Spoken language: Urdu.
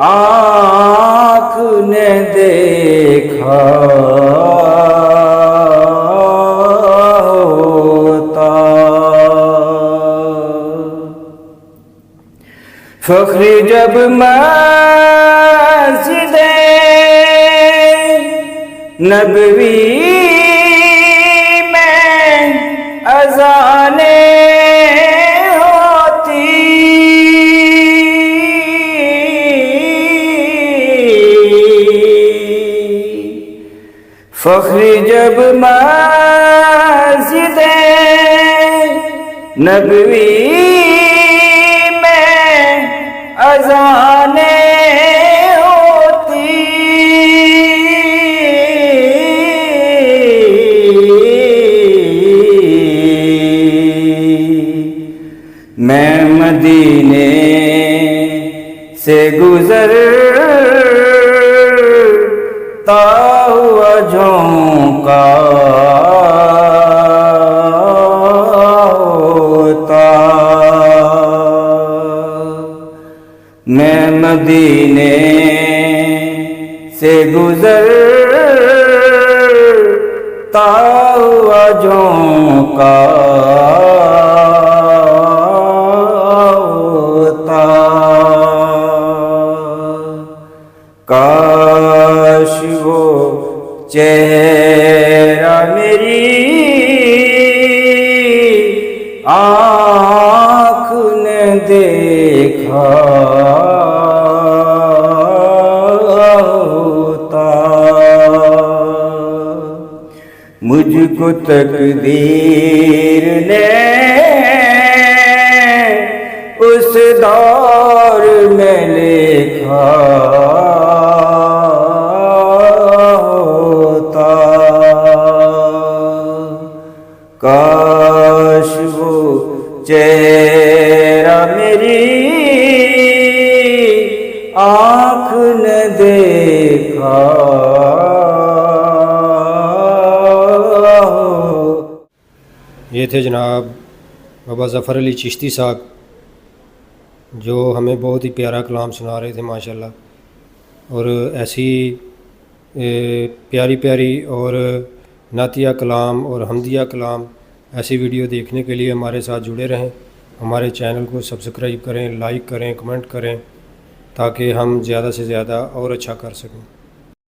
آنکھ نے دیکھا ہوتا، فخر جب مسجد نبوی میں اذانیں ہوتی، فخر جب مسجد نبوی میں اذانیں ہوتی، میں مدینے سے گزرتا ہوا جھونکا ہوتا، میں مدینے سے گزرتا ہوا جھونکا ہوتا، کاش وہ چہرہ میری آنکھ نے دیکھا ہوتا، مجھ کو تقدیر نے اس دور میں لکھا ہوتا، کاش وہ چہرہ میری آنکھ نے دیکھا۔ یہ تھے جناب بابا ظفر علی چشتی صاحب، جو ہمیں بہت ہی پیارا کلام سنا رہے تھے ماشاءاللہ، اور ایسی پیاری پیاری اور نعتیہ کلام اور حمدیہ کلام ایسی ویڈیو دیکھنے کے لیے ہمارے ساتھ جڑے رہیں، ہمارے چینل کو سبسکرائب کریں، لائک کریں، کمنٹ کریں، تاکہ ہم زیادہ سے زیادہ اور اچھا کر سکیں۔